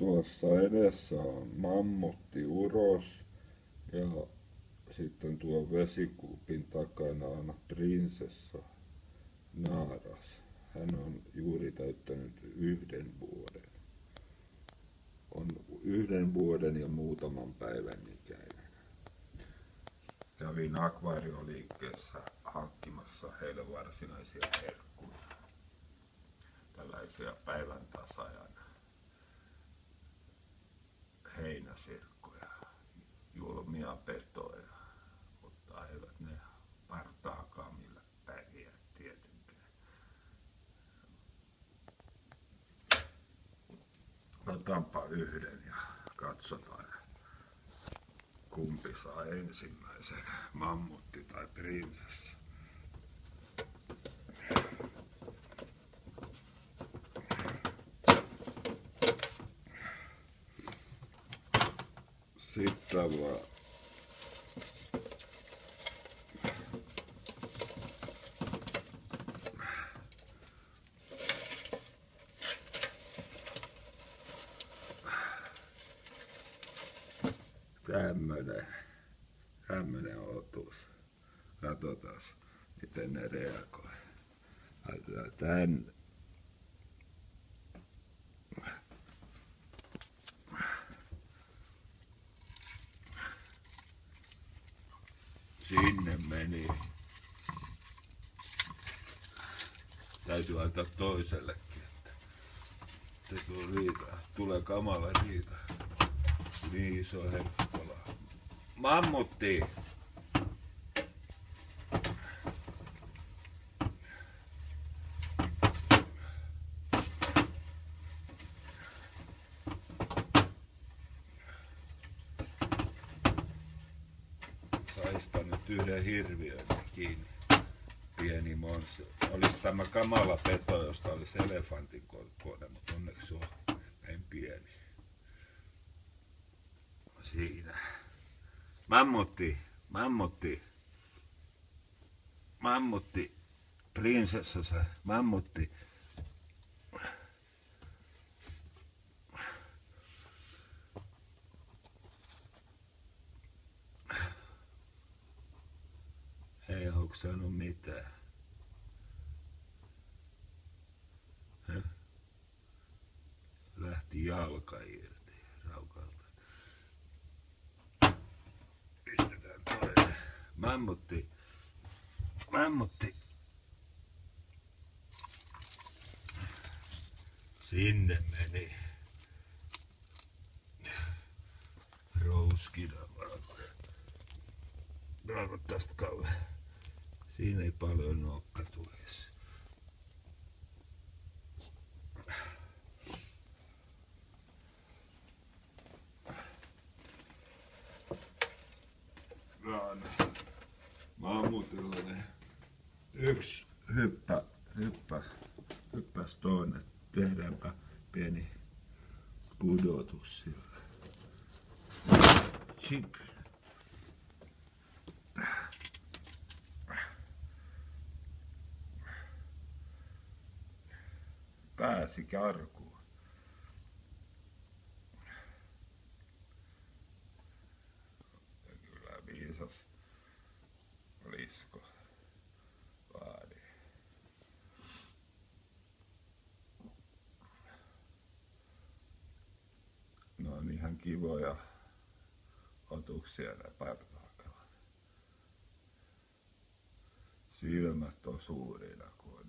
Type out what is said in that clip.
tuossa edessä on mammutti uros ja sitten tuon vesikuupin takana on prinsessa naaras. Hän on juuri täyttänyt 1 vuoden. On 1 vuoden ja muutaman päivän ikäinen. Kävin akvaarioliikkeessä hankkimassa heille varsinaisia herkkuja. Tällaisia päivän tasajan heinäsirkkoja, julmia petoja, mutta eivät ne partaakaan millä pärjää tietenkään. Otanpa yhden ja katsotaan, kumpi saa ensimmäisen, mammutti tai prinsessa. Sitten vaan tämmönen otus. Katsotaan, miten ne reagoi. Tän sinne meni. Täytyy antaa toisellekin, että se tulee kamala riita. Niin iso herkkula. Mammutti! Saispa nyt yhden hirviön kiinni. Pieni monsteri. Olisi tämä kamala peto, josta olisi elefantin kokoinen, mutta onneksi se on näin pieni. Siinä. Mammutti, mammutti. Mammutti. Prinsessassa, mammutti. Ei hoksannut mitään. Lähti jalka irti raukalta. Pistetään toinen. Mammutti. Mammutti. Sinne meni. Rouskina vaan. Raukat tästä kauan. Siinä ei paljon nokka tulisi. Mammutilla ne yksi hyppäs toinen. Tehdäänpä pieni pudotus sillä. Chip. Pääsi karkuun. Kyllä viisas lisko vaadi. No on ihan kivoja otuksia ne partaakevat. Silmät on suurina kuin